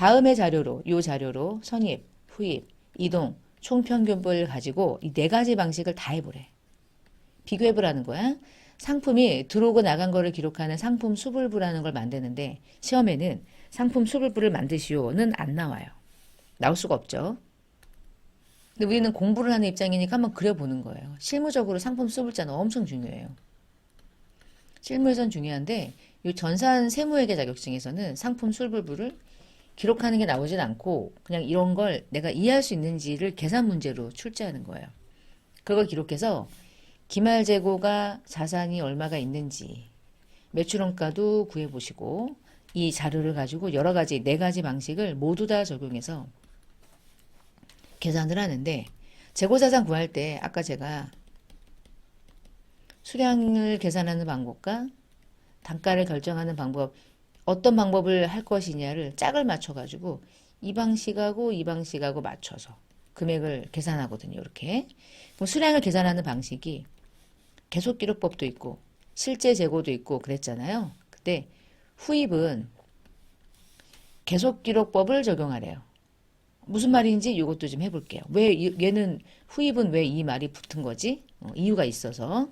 다음의 자료로, 요 자료로 선입, 후입, 이동, 총평균을 가지고 이 네 가지 방식을 다 해보래. 비교해보라는 거야. 상품이 들어오고 나간 거를 기록하는 상품 수불부라는 걸 만드는데 시험에는 상품 수불부를 만드시오는 안 나와요. 나올 수가 없죠. 근데 우리는 공부를 하는 입장이니까 한번 그려보는 거예요. 실무적으로 상품 수불자는 엄청 중요해요. 실무에선 중요한데 이 전산 세무회계 자격증에서는 상품 수불부를 기록하는 게 나오진 않고 그냥 이런 걸 내가 이해할 수 있는지를 계산 문제로 출제하는 거예요. 그걸 기록해서 기말 재고가 자산이 얼마가 있는지 매출원가도 구해보시고 이 자료를 가지고 여러 가지 네 가지 방식을 모두 다 적용해서 계산을 하는데 재고자산 구할 때 아까 제가 수량을 계산하는 방법과 단가를 결정하는 방법 어떤 방법을 할 것이냐를 짝을 맞춰가지고 이 방식하고 이 방식하고 맞춰서 금액을 계산하거든요. 이렇게. 그럼 수량을 계산하는 방식이 계속기록법도 있고 실제 재고도 있고 그랬잖아요. 근데 후입은 계속기록법을 적용하래요. 무슨 말인지 이것도 좀 해볼게요. 왜 얘는 후입은 왜 이 말이 붙은 거지? 이유가 있어서.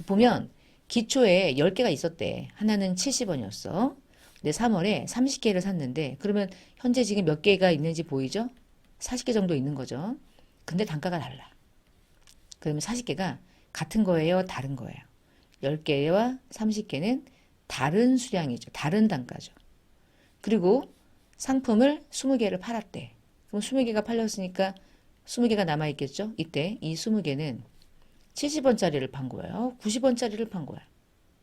보면 기초에 10개가 있었대. 하나는 70원이었어. 근데 3월에 30개를 샀는데 그러면 현재 지금 몇 개가 있는지 보이죠? 40개 정도 있는 거죠. 근데 단가가 달라. 그러면 40개가 같은 거예요? 다른 거예요? 10개와 30개는 다른 수량이죠. 다른 단가죠. 그리고 상품을 20개를 팔았대. 그럼 20개가 팔렸으니까 20개가 남아있겠죠? 이때 이 20개는 70원짜리를 판 거예요. 90원짜리를 판 거야.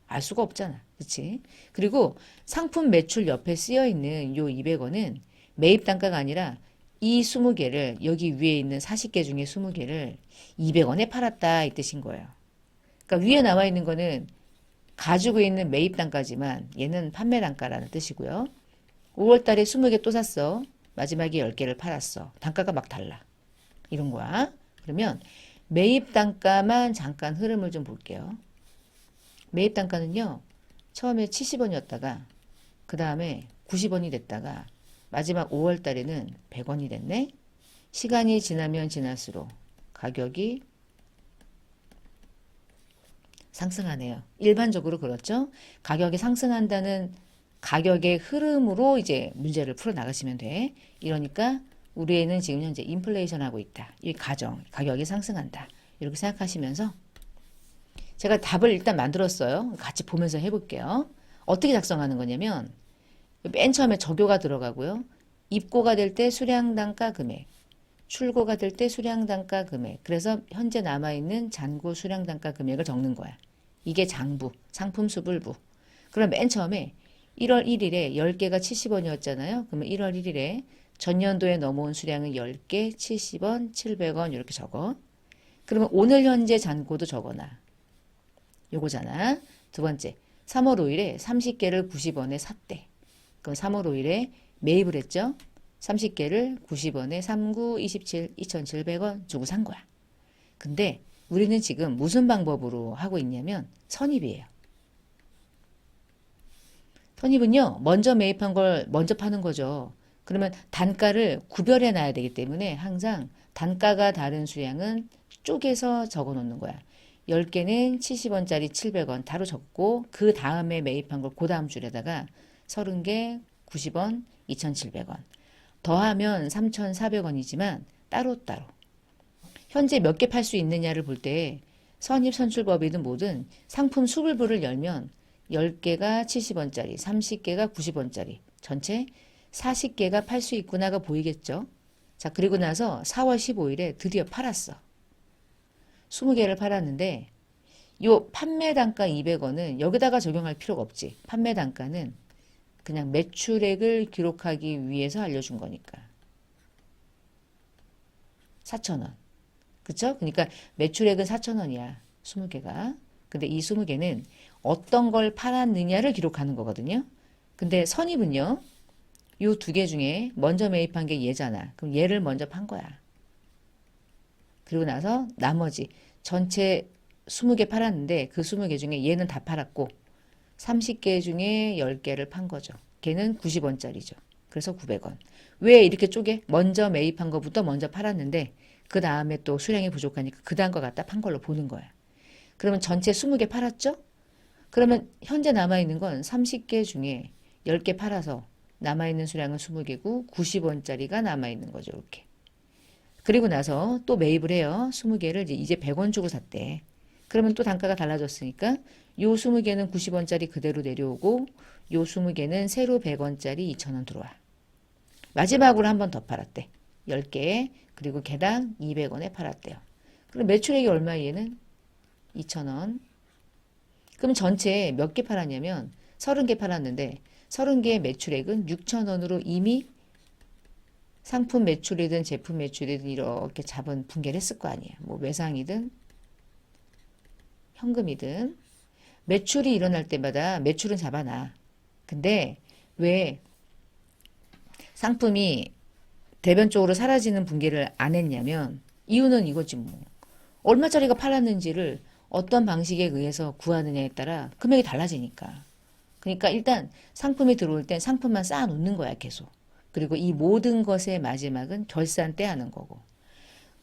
알 수가 없잖아. 그치? 그리고 상품 매출 옆에 쓰여 있는 요 200원은 매입 단가가 아니라 이 20개를 여기 위에 있는 40개 중에 20개를 200원에 팔았다 이 뜻인 거예요. 그러니까 위에 나와 있는 거는 가지고 있는 매입 단가지만 얘는 판매 단가라는 뜻이고요. 5월 달에 20개 또 샀어. 마지막에 10개를 팔았어. 단가가 막 달라. 이런 거야. 그러면 매입 단가만 잠깐 흐름을 좀 볼게요. 매입 단가는요. 처음에 70원이었다가 그 다음에 90원이 됐다가 마지막 5월 달에는 100원이 됐네. 시간이 지나면 지날수록 가격이 상승하네요. 일반적으로 그렇죠. 가격이 상승한다는 가격의 흐름으로 이제 문제를 풀어 나가시면 돼. 이러니까 우리 애는 지금 현재 인플레이션 하고 있다. 이 가격이 상승한다. 이렇게 생각하시면서 제가 답을 일단 만들었어요. 같이 보면서 해볼게요. 어떻게 작성하는 거냐면 맨 처음에 적요가 들어가고요. 입고가 될 때 수량단가 금액, 출고가 될 때 수량단가 금액. 그래서 현재 남아있는 잔고 수량단가 금액을 적는 거야. 이게 장부, 상품 수불부. 그럼 맨 처음에 1월 1일에 10개가 70원이었잖아요. 그러면 1월 1일에 전년도에 넘어온 수량은 10개, 70원, 700원 이렇게 적어. 그러면 오늘 현재 잔고도 적어놔. 요거잖아. 두 번째, 3월 5일에 30개를 90원에 샀대. 그럼 3월 5일에 매입을 했죠. 30개를 90원에 39, 27, 2,700원 주고 산 거야. 근데 우리는 지금 무슨 방법으로 하고 있냐면 선입이에요. 선입은요. 먼저 매입한 걸 먼저 파는 거죠. 그러면 단가를 구별해 놔야 되기 때문에 항상 단가가 다른 수량은 쪼개서 적어 놓는 거야. 10개는 70원짜리 700원 따로 적고 그 다음에 매입한 걸 그 다음 줄에다가 30개 90원 2,700원 더하면 3,400원이지만 따로따로 현재 몇 개 팔 수 있느냐를 볼 때 선입선출법이든 뭐든 상품 수불부를 열면 10개가 70원짜리 30개가 90원짜리 전체 40개가 팔 수 있구나가 보이겠죠. 자, 그리고 나서 4월 15일에 드디어 팔았어. 20개를 팔았는데 요 판매 단가 200원은 여기다가 적용할 필요가 없지. 판매 단가는 그냥 매출액을 기록하기 위해서 알려준 거니까. 4,000원. 그쵸? 그러니까 매출액은 4,000원이야. 20개가. 근데 이 20개는 어떤 걸 팔았느냐를 기록하는 거거든요. 근데 선입은요. 요 두 개 중에 먼저 매입한 게 얘잖아. 그럼 얘를 먼저 판 거야. 그리고 나서 나머지 전체 20개 팔았는데 그 20개 중에 얘는 다 팔았고 30개 중에 10개를 판 거죠. 걔는 90원짜리죠. 그래서 900원. 왜 이렇게 쪼개? 먼저 매입한 것부터 먼저 팔았는데 그 다음에 또 수량이 부족하니까 그 다음 거 갖다 판 걸로 보는 거야. 그러면 전체 20개 팔았죠? 그러면 현재 남아있는 건 30개 중에 10개 팔아서 남아있는 수량은 20개고 90원짜리가 남아있는 거죠. 이렇게. 그리고 나서 또 매입을 해요. 20개를 이제 100원 주고 샀대. 그러면 또 단가가 달라졌으니까 요 20개는 90원짜리 그대로 내려오고 요 20개는 새로 100원짜리 2,000원 들어와. 마지막으로 한 번 더 팔았대. 10개 그리고 개당 200원에 팔았대요. 그럼 매출액이 얼마 얘는? 2,000원. 그럼 전체 몇 개 팔았냐면 30개 팔았는데 30개의 매출액은 6,000원으로 이미 상품 매출이든 제품 매출이든 이렇게 잡은 분개를 했을 거 아니에요. 뭐 외상이든 현금이든 매출이 일어날 때마다 매출은 잡아놔. 근데 왜 상품이 대변적으로 사라지는 분개를 안 했냐면 이유는 이거지 뭐. 얼마짜리가 팔았는지를 어떤 방식에 의해서 구하느냐에 따라 금액이 달라지니까. 그러니까 일단 상품이 들어올 땐 상품만 쌓아 놓는 거야 계속. 그리고 이 모든 것의 마지막은 결산 때 하는 거고.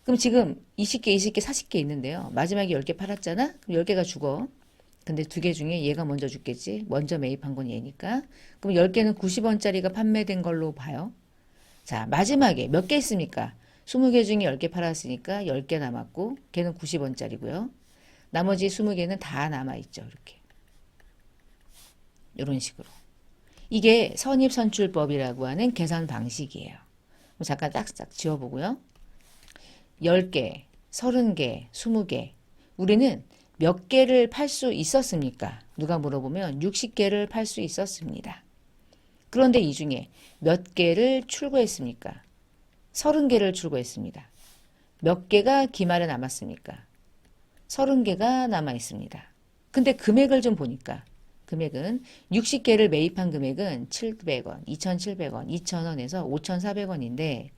그럼 지금 20개, 20개, 40개 있는데요. 마지막에 10개 팔았잖아? 그럼 10개가 죽어. 근데 2개 중에 얘가 먼저 죽겠지. 먼저 매입한 건 얘니까. 그럼 10개는 90원짜리가 판매된 걸로 봐요. 자, 마지막에 몇 개 있습니까? 20개 중에 10개 팔았으니까 10개 남았고 걔는 90원짜리고요. 나머지 20개는 다 남아있죠. 이렇게. 이런 식으로. 이게 선입선출법이라고 하는 계산 방식이에요. 잠깐 딱딱 지워보고요. 10개, 30개, 20개. 우리는 몇 개를 팔 수 있었습니까? 누가 물어보면 60개를 팔 수 있었습니다. 그런데 이 중에 몇 개를 출고했습니까? 30개를 출고했습니다. 몇 개가 기말에 남았습니까? 30개가 남아 있습니다. 근데 금액을 좀 보니까 금액은 60개를 매입한 금액은 700원, 2,700원, 2,000원에서 5,400원인데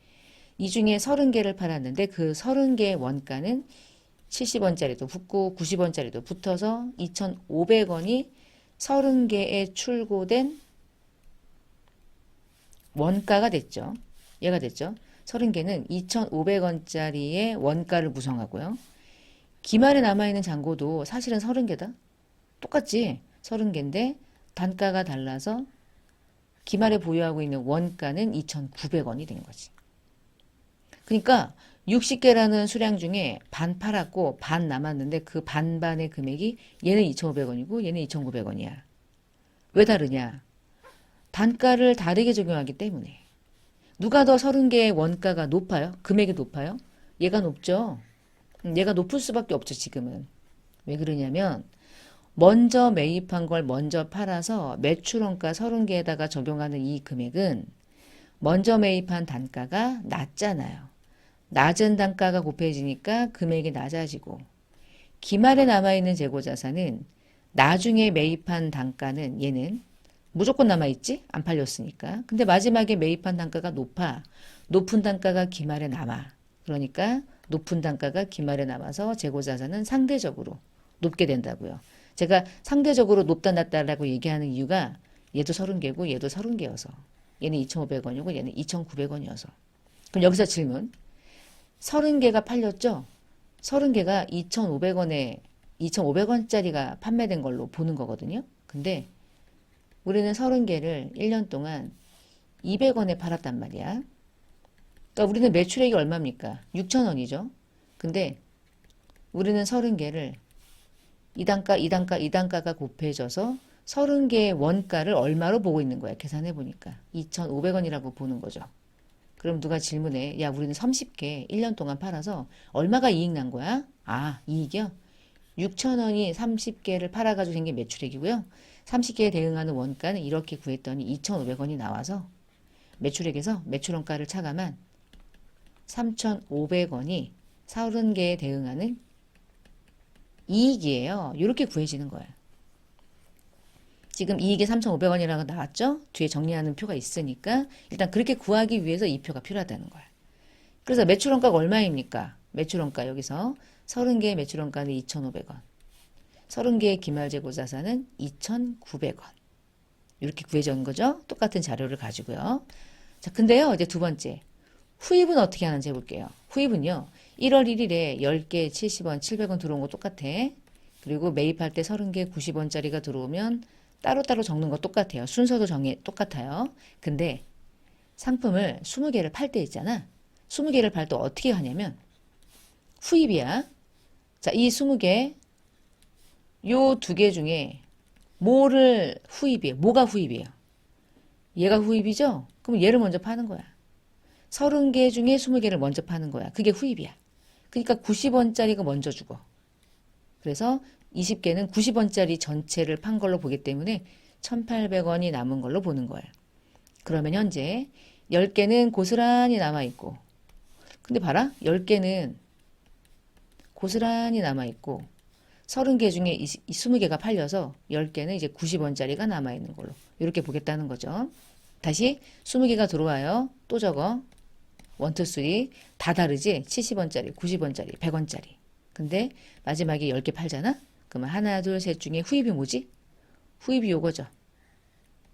이 중에 30개를 팔았는데 그 30개의 원가는 70원짜리도 붙고 90원짜리도 붙어서 2,500원이 30개에 출고된 원가가 됐죠. 얘가 됐죠. 30개는 2,500원짜리의 원가를 구성하고요. 기말에 남아있는 잔고도 사실은 30개다. 똑같지? 30개인데 단가가 달라서 기말에 보유하고 있는 원가는 2,900원이 된 거지. 그러니까 60개라는 수량 중에 반 팔았고 반 남았는데 그 반반의 금액이 얘는 2,500원이고 얘는 2,900원이야. 왜 다르냐? 단가를 다르게 적용하기 때문에. 누가 더 30개의 원가가 높아요? 금액이 높아요? 얘가 높죠. 얘가 높을 수밖에 없죠, 지금은. 왜 그러냐면 먼저 매입한 걸 먼저 팔아서 매출원가 30개에다가 적용하는 이 금액은 먼저 매입한 단가가 낮잖아요. 낮은 단가가 곱해지니까 금액이 낮아지고 기말에 남아있는 재고자산은 나중에 매입한 단가는 얘는 무조건 남아있지? 안 팔렸으니까. 근데 마지막에 매입한 단가가 높아. 높은 단가가 기말에 남아. 그러니까 높은 단가가 기말에 남아서 재고자산은 상대적으로 높게 된다고요. 제가 상대적으로 높다 낮다라고 얘기하는 이유가 얘도 30개고 얘도 30개여서 얘는 2,500원이고 얘는 2,900원이어서 그럼 여기서 질문 30개가 팔렸죠? 30개가 2,500원에 2,500원짜리가 판매된 걸로 보는 거거든요. 근데 우리는 30개를 1년 동안 200원에 팔았단 말이야. 그러니까 우리는 매출액이 얼마입니까? 6,000원이죠. 근데 우리는 30개를 이 단가가 곱해져서 30개의 원가를 얼마로 보고 있는 거야. 계산해 보니까 2,500원이라고 보는 거죠. 그럼 누가 질문해. 야, 우리는 30개 1년 동안 팔아서 얼마가 이익 난 거야? 아, 이익이요? 6,000원이 30개를 팔아가지고 생긴 매출액이고요. 30개에 대응하는 원가는 이렇게 구했더니 2,500원이 나와서 매출액에서 매출원가를 차감한 3,500원이 30개에 대응하는 이익이에요. 이렇게 구해지는 거예요. 지금 이익이 3,500원이라고 나왔죠? 뒤에 정리하는 표가 있으니까 일단 그렇게 구하기 위해서 이 표가 필요하다는 거야. 그래서 매출원가가 얼마입니까? 매출원가 여기서 30개의 매출원가는 2,500원. 30개의 기말재고자산은 2,900원. 이렇게 구해진 거죠. 똑같은 자료를 가지고요. 자, 근데요, 이제 두 번째. 후입은 어떻게 하는지 해볼게요. 후입은요, 1월 1일에 10개 70원, 700원 들어온 거 똑같아. 그리고 매입할 때 30개 90원짜리가 들어오면 따로따로 적는 거 똑같아요. 순서도 똑같아요. 근데 상품을 20개를 팔 때 있잖아. 20개를 팔 때 어떻게 하냐면 후입이야. 자, 이 20개, 요 두 개 중에 뭐를 후입이에요? 뭐가 후입이에요? 얘가 후입이죠? 그럼 얘를 먼저 파는 거야. 30개 중에 20개를 먼저 파는 거야. 그게 후입이야. 그러니까 90원짜리가 먼저 주고. 그래서 20개는 90원짜리 전체를 판 걸로 보기 때문에 1,800원이 남은 걸로 보는 거예요. 그러면 현재 10개는 고스란히 남아있고, 근데 봐라, 10개는 고스란히 남아있고 30개 중에 20개가 팔려서 10개는 이제 90원짜리가 남아있는 걸로 이렇게 보겠다는 거죠. 다시 20개가 들어와요. 또 적어. 1, 2, 3. 다 다르지? 70원짜리, 90원짜리, 100원짜리. 근데 마지막에 10개 팔잖아? 그러면 하나, 둘, 셋 중에 후입이 뭐지? 후입이 요거죠.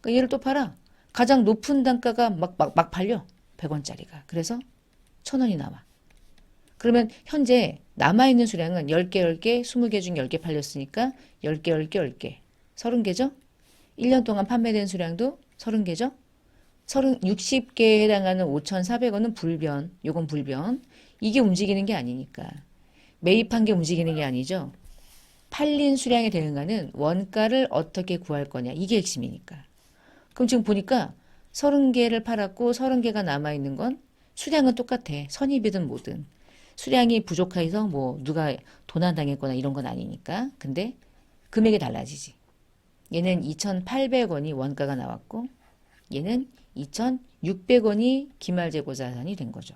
그러니까 얘를 또 팔아. 가장 높은 단가가 막 팔려. 100원짜리가. 그래서 1,000원이 남아. 그러면 현재 남아있는 수량은 10개, 10개, 20개 중 10개 팔렸으니까 10개, 10개, 10개. 30개죠? 1년 동안 판매된 수량도 30개죠? 60개에 해당하는 5,400원은 불변. 요건 불변. 이게 움직이는 게 아니니까. 매입한 게 움직이는 게 아니죠. 팔린 수량에 대응하는 원가를 어떻게 구할 거냐. 이게 핵심이니까. 그럼 지금 보니까 30개를 팔았고 30개가 남아있는 건 수량은 똑같아. 선입이든 뭐든. 수량이 부족해서 뭐 누가 도난당했거나 이런 건 아니니까. 근데 금액이 달라지지. 얘는 2,800원이 원가가 나왔고 얘는 2,600원이 기말재고자산이 된 거죠.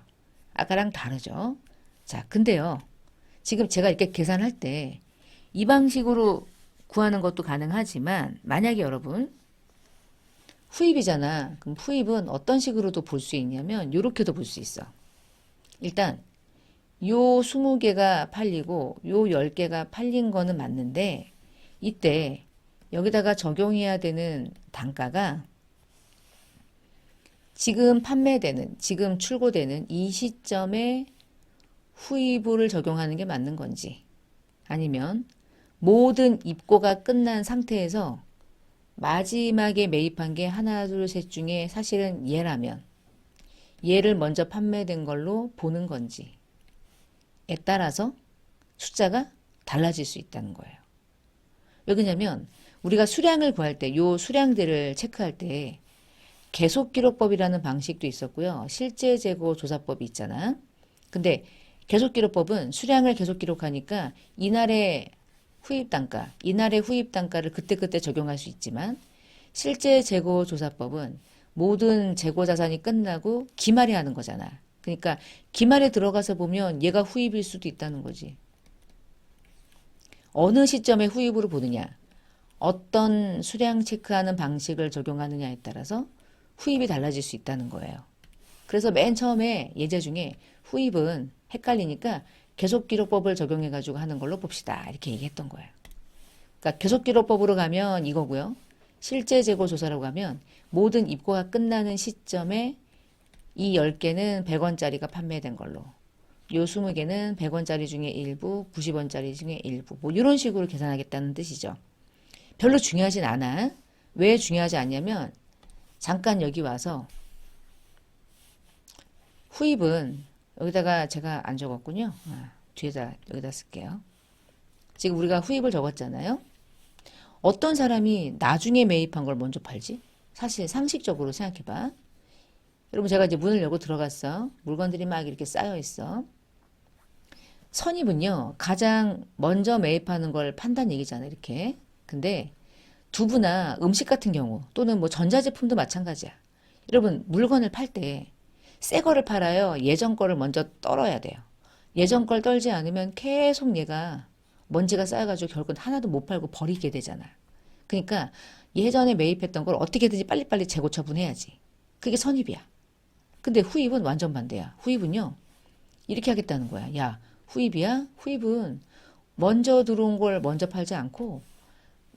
아까랑 다르죠. 자, 근데요. 지금 제가 이렇게 계산할 때 이 방식으로 구하는 것도 가능하지만 만약에 여러분 후입이잖아. 그럼 후입은 어떤 식으로도 볼 수 있냐면 이렇게도 볼 수 있어. 일단 요 20개가 팔리고 요 10개가 팔린 거는 맞는데 이때 여기다가 적용해야 되는 단가가 지금 판매되는, 지금 출고되는 이 시점에 후입을 적용하는 게 맞는 건지 아니면 모든 입고가 끝난 상태에서 마지막에 매입한 게 하나, 둘, 셋 중에 사실은 얘라면 얘를 먼저 판매된 걸로 보는 건지에 따라서 숫자가 달라질 수 있다는 거예요. 왜 그러냐면 우리가 수량을 구할 때 요 수량들을 체크할 때 계속기록법이라는 방식도 있었고요. 실제재고조사법이 있잖아. 근데 계속기록법은 수량을 계속 기록하니까 이날의 후입 단가, 이날의 후입 단가를 그때그때 적용할 수 있지만 실제재고조사법은 모든 재고자산이 끝나고 기말에 하는 거잖아. 그러니까 기말에 들어가서 보면 얘가 후입일 수도 있다는 거지. 어느 시점에 후입으로 보느냐, 어떤 수량 체크하는 방식을 적용하느냐에 따라서 후입이 달라질 수 있다는 거예요. 그래서 맨 처음에 예제 중에 후입은 헷갈리니까 계속기록법을 적용해가지고 하는 걸로 봅시다. 이렇게 얘기했던 거예요. 그러니까 계속기록법으로 가면 이거고요. 실제재고조사라고 하면 모든 입고가 끝나는 시점에 이 10개는 100원짜리가 판매된 걸로 요 20개는 100원짜리 중에 일부, 90원짜리 중에 일부 뭐 이런 식으로 계산하겠다는 뜻이죠. 별로 중요하진 않아. 왜 중요하지 않냐면 잠깐 여기 와서 후입은 여기다가 제가 안 적었군요. 뒤에다 여기다 쓸게요. 지금 우리가 후입을 적었잖아요. 어떤 사람이 나중에 매입한 걸 먼저 팔지? 사실 상식적으로 생각해봐. 여러분 제가 이제 문을 열고 들어갔어. 물건들이 막 이렇게 쌓여 있어. 선입은요. 가장 먼저 매입하는 걸 판단 얘기잖아요. 이렇게. 근데 두부나 음식 같은 경우 또는 뭐 전자제품도 마찬가지야. 여러분 물건을 팔 때 새 거를 팔아요. 예전 거를 먼저 떨어야 돼요. 예전 걸 떨지 않으면 계속 얘가 먼지가 쌓여가지고 결국은 하나도 못 팔고 버리게 되잖아. 그러니까 예전에 매입했던 걸 어떻게든지 빨리빨리 재고 처분해야지. 그게 선입이야. 근데 후입은 완전 반대야. 후입은요. 이렇게 하겠다는 거야. 야, 후입이야? 후입은 먼저 들어온 걸 먼저 팔지 않고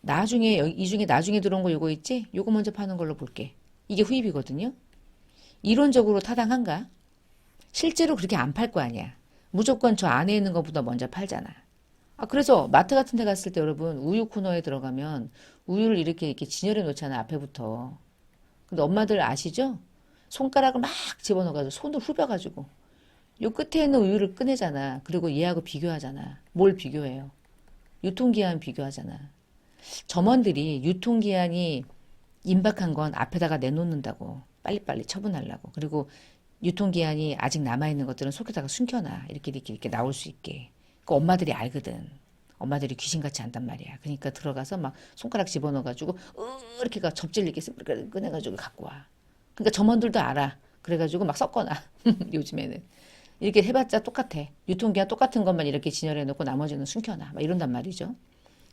나중에 이 중에 나중에 들어온 거 요거 있지? 요거 먼저 파는 걸로 볼게. 이게 후입이거든요. 이론적으로 타당한가? 실제로 그렇게 안 팔 거 아니야. 무조건 저 안에 있는 것보다 먼저 팔잖아. 그래서 마트 같은 데 갔을 때 여러분 우유 코너에 들어가면 우유를 이렇게 진열해 놓잖아, 앞에부터. 근데 엄마들 아시죠? 손가락을 막 집어넣어가지고 손을 후벼가지고 요 끝에 있는 우유를 꺼내잖아. 그리고 얘하고 비교하잖아. 뭘 비교해요? 유통기한 비교하잖아. 점원들이 유통기한이 임박한 건 앞에다가 내놓는다고. 빨리빨리 처분하려고. 그리고 유통기한이 아직 남아있는 것들은 속에다가 숨겨놔. 이렇게 나올 수 있게. 그 엄마들이 알거든. 엄마들이 귀신같이 안단 말이야. 그러니까 들어가서 막 손가락 집어넣어가지고 이렇게 접질 이렇게 꺼내가지고 갖고 와. 그러니까 점원들도 알아. 그래가지고 막 섞어놔. 요즘에는. 이렇게 해봤자 똑같아. 유통기한 똑같은 것만 이렇게 진열해놓고 나머지는 숨겨놔. 막 이런단 말이죠.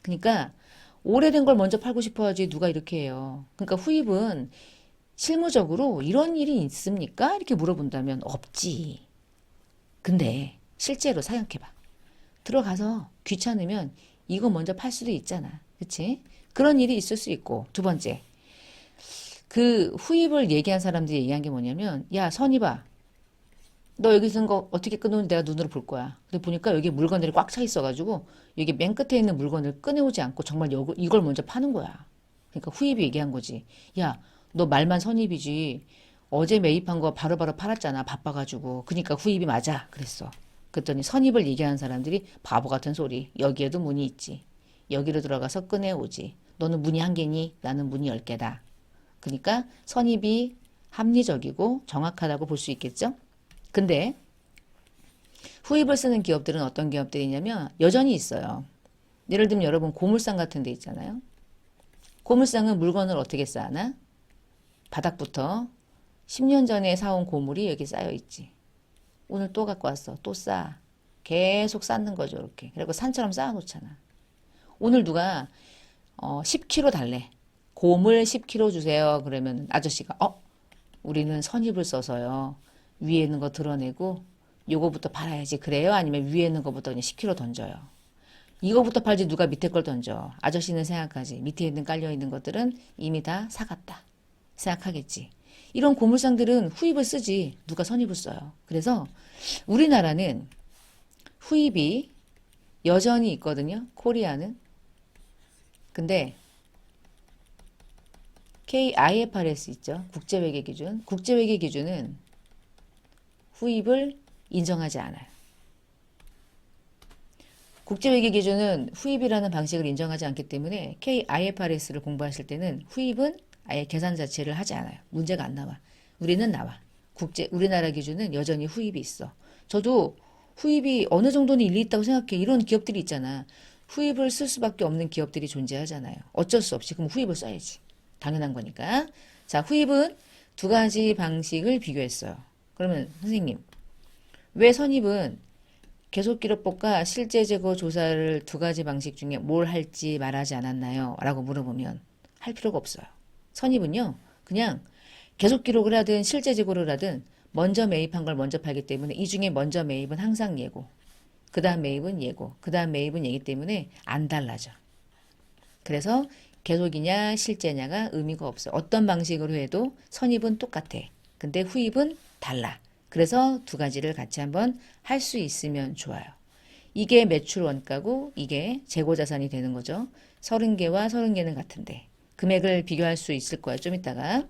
그러니까 오래된 걸 먼저 팔고 싶어야지 누가 이렇게 해요. 그러니까 후입은 실무적으로 이런 일이 있습니까? 이렇게 물어본다면 없지. 근데 실제로 생각해봐. 들어가서 귀찮으면 이거 먼저 팔 수도 있잖아. 그치? 그런 일이 있을 수 있고. 두 번째, 그 후입을 얘기한 사람들이 얘기한 게 뭐냐면, 야, 선입아, 너 여기 있는 거 어떻게 끊는지 내가 눈으로 볼 거야. 근데 보니까 여기 물건들이 꽉 차 있어가지고 여기 맨 끝에 있는 물건을 꺼내오지 않고 정말 이걸 먼저 파는 거야. 그러니까 후입이 얘기한 거지. 야, 너 말만 선입이지. 어제 매입한 거 바로바로 팔았잖아. 바빠가지고. 그러니까 후입이 맞아. 그랬어. 그랬더니 선입을 얘기하는 사람들이 바보 같은 소리. 여기에도 문이 있지. 여기로 들어가서 꺼내오지. 너는 문이 한 개니? 나는 문이 10개다. 그러니까 선입이 합리적이고 정확하다고 볼 수 있겠죠? 근데 후입을 쓰는 기업들은 어떤 기업들이냐면 여전히 있어요. 예를 들면 여러분 고물상 같은 데 있잖아요. 고물상은 물건을 어떻게 쌓나? 바닥부터 10년 전에 사온 고물이 여기 쌓여 있지. 오늘 또 갖고 왔어. 또 쌓아. 계속 쌓는 거죠, 이렇게. 그리고 산처럼 쌓아 놓잖아. 오늘 누가 10kg 달래. 고물 10kg 주세요. 그러면 아저씨가 우리는 선입을 써서요. 위에 있는 거 드러내고 요거부터 팔아야지. 그래요? 아니면 위에 있는 거부터 그냥 10kg 던져요. 이거부터 팔지 누가 밑에 걸 던져. 아저씨는 생각하지. 밑에 있는 깔려 있는 것들은 이미 다 사갔다. 생각하겠지. 이런 고물상들은 후입을 쓰지. 누가 선입을 써요. 그래서 우리나라는 후입이 여전히 있거든요. 코리아는. 근데 KIFRS 있죠. 국제회계 기준. 국제회계 기준은 후입을 인정하지 않아요. 국제회계 기준은 후입이라는 방식을 인정하지 않기 때문에 KIFRS를 공부하실 때는 후입은 아예 계산 자체를 하지 않아요. 문제가 안 나와. 우리는 나와. 우리나라 기준은 여전히 후입이 있어. 저도 후입이 어느 정도는 일리 있다고 생각해. 이런 기업들이 있잖아. 후입을 쓸 수밖에 없는 기업들이 존재하잖아요. 어쩔 수 없이. 그럼 후입을 써야지. 당연한 거니까. 자, 후입은 두 가지 방식을 비교했어요. 그러면 선생님, 왜 선입은 계속기록법과 실제재고 조사를 두 가지 방식 중에 뭘 할지 말하지 않았나요? 라고 물어보면 할 필요가 없어요. 선입은요, 그냥 계속기록을 하든 실제재고를 하든 먼저 매입한 걸 먼저 팔기 때문에 이 중에 먼저 매입은 항상 예고, 그 다음 매입은 예고, 그 다음 매입은 예기 때문에 안 달라져. 그래서 계속이냐 실제냐가 의미가 없어요. 어떤 방식으로 해도 선입은 똑같아. 근데 후입은 달라. 그래서 두 가지를 같이 한번 할 수 있으면 좋아요. 이게 매출 원가고 이게 재고자산이 되는 거죠. 30개와 30개는 같은데 금액을 비교할 수 있을 거야. 좀 이따가.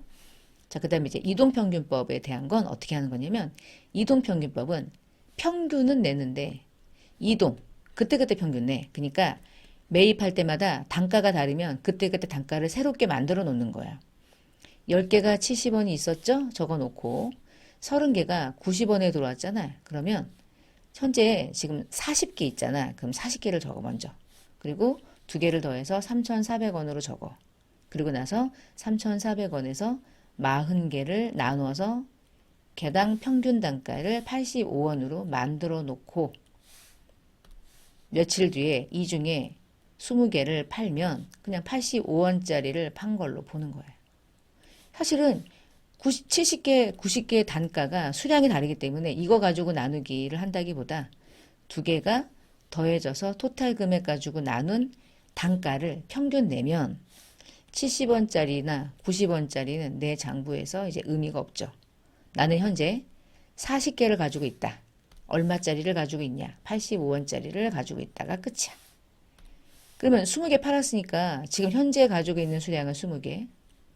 자, 그 다음에 이제 이동평균법에 대한 건 어떻게 하는 거냐면 이동평균법은 평균은 내는데 이동, 그때그때 평균 내. 그러니까 매입할 때마다 단가가 다르면 그때그때 단가를 새롭게 만들어 놓는 거야. 10개가 70원이 있었죠? 적어 놓고 30개가 90원에 들어왔잖아. 그러면 현재 지금 40개 있잖아. 그럼 40개를 적어 먼저. 그리고 2개를 더해서 3,400원으로 적어. 그리고 나서 3,400원에서 40개를 나누어서 개당 평균 단가를 85원으로 만들어 놓고 며칠 뒤에 이 중에 20개를 팔면 그냥 85원짜리를 판 걸로 보는 거예요. 사실은 70개, 90개의 단가가 수량이 다르기 때문에 이거 가지고 나누기를 한다기보다 두 개가 더해져서 토탈 금액 가지고 나눈 단가를 평균 내면 70원짜리나 90원짜리는 내 장부에서 이제 의미가 없죠. 나는 현재 40개를 가지고 있다. 얼마짜리를 가지고 있냐? 85원짜리를 가지고 있다가 끝이야. 그러면 20개 팔았으니까 지금 현재 가지고 있는 수량은 20개.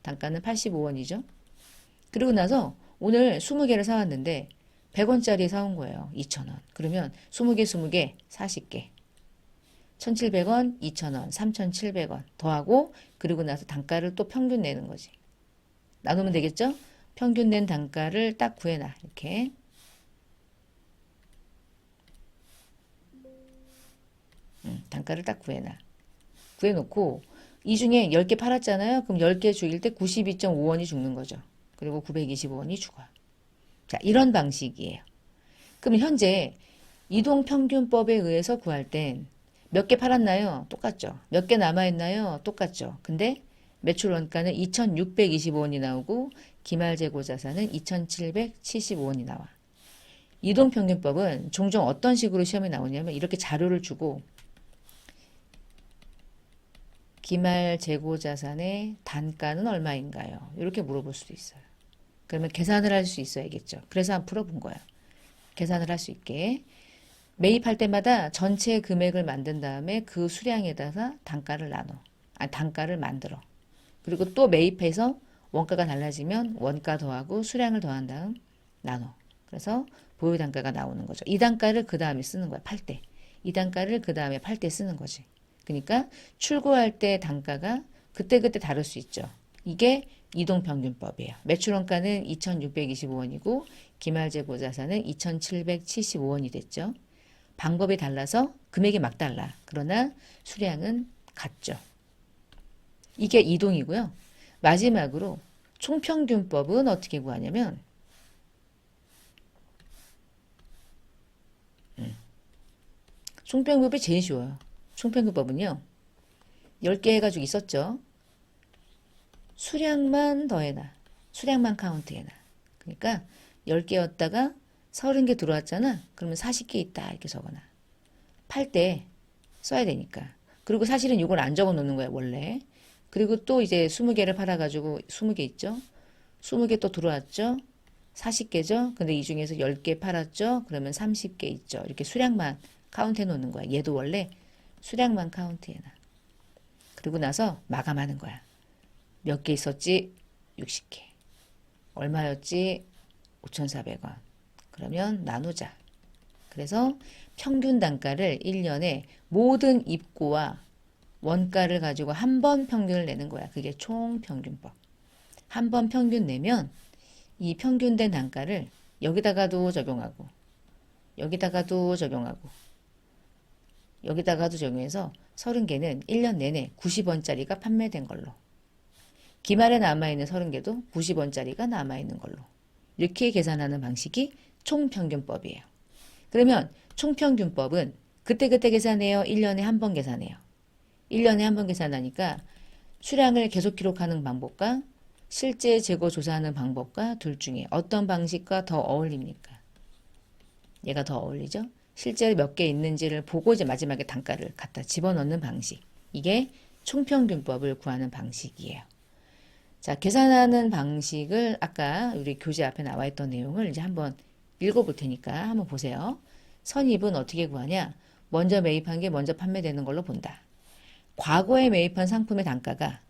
단가는 85원이죠. 그리고 나서 오늘 20개를 사왔는데 100원짜리 사온 거예요. 2,000원. 그러면 20개, 20개, 40개. 1,700원, 2,000원, 3,700원 더하고 그리고 나서 단가를 또 평균 내는 거지. 나누면 되겠죠? 평균 낸 단가를 딱 구해놔. 이렇게. 단가를 딱 구해놔. 구해놓고 이 중에 10개 팔았잖아요. 그럼 10개 죽일 때 92.5원이 죽는 거죠. 그리고 925원이 죽어. 자, 이런 방식이에요. 그럼 현재 이동평균법에 의해서 구할 땐 몇 개 팔았나요? 똑같죠. 몇 개 남아있나요? 똑같죠. 근데 매출 원가는 2,625원이 나오고 기말재고자산은 2,775원이 나와. 이동평균법은 종종 어떤 식으로 시험에 나오냐면 이렇게 자료를 주고 기말재고자산의 단가는 얼마인가요? 이렇게 물어볼 수도 있어요. 그러면 계산을 할 수 있어야겠죠. 그래서 한번 풀어본 거예요. 계산을 할 수 있게. 매입할 때마다 전체 금액을 만든 다음에 그 수량에다가 단가를 단가를 만들어. 그리고 또 매입해서 원가가 달라지면 원가 더하고 수량을 더한 다음 나눠. 그래서 보유 단가가 나오는 거죠. 이 단가를 그 다음에 쓰는 거야. 팔 때. 이 단가를 그 다음에 팔 때 쓰는 거지. 그러니까 출고할 때 단가가 그때그때 다를 수 있죠. 이게 이동평균법이에요. 매출원가는 2,625원이고 기말재고자산은 2,775원이 됐죠. 방법이 달라서 금액이 막 달라. 그러나 수량은 같죠. 이게 이동이고요. 마지막으로 총평균법은 어떻게 구하냐면 총평균법이 제일 쉬워요. 총평균법은요. 10개 해가지고 있었죠. 수량만 더해놔. 수량만 카운트해놔. 그러니까 10개였다가 30개 들어왔잖아. 그러면 40개 있다. 이렇게 적어놔. 팔 때 써야 되니까. 그리고 사실은 이걸 안 적어 놓는 거야, 원래. 그리고 또 이제 20개를 팔아가지고 20개 있죠. 20개 또 들어왔죠. 40개죠. 근데 이 중에서 10개 팔았죠. 그러면 30개 있죠. 이렇게 수량만 카운트해 놓는 거야. 얘도 원래 수량만 카운트해놔. 그리고 나서 마감하는 거야. 몇 개 있었지? 60개. 얼마였지? 5,400원. 그러면 나누자. 그래서 평균 단가를 1년에 모든 입고와 원가를 가지고 한 번 평균을 내는 거야. 그게 총평균법. 한 번 평균 내면 이 평균된 단가를 여기다가도 적용하고 여기다가도 적용하고 여기다가도 적용해서 30개는 1년 내내 90원짜리가 판매된 걸로. 기말에 남아있는 30개도 90원짜리가 남아있는 걸로. 이렇게 계산하는 방식이 총평균법이에요. 그러면 총평균법은 그때그때 계산해요? 1년에 한 번 계산해요? 1년에 한 번 계산하니까 수량을 계속 기록하는 방법과 실제 재고 조사하는 방법과 둘 중에 어떤 방식과 더 어울립니까? 얘가 더 어울리죠? 실제 몇 개 있는지를 보고 이제 마지막에 단가를 갖다 집어넣는 방식. 이게 총평균법을 구하는 방식이에요. 자, 계산하는 방식을 아까 우리 교재 앞에 나와 있던 내용을 이제 한번 읽어볼 테니까 한번 보세요. 선입은 어떻게 구하냐? 먼저 매입한 게 먼저 판매되는 걸로 본다. 과거에 매입한 상품의 단가가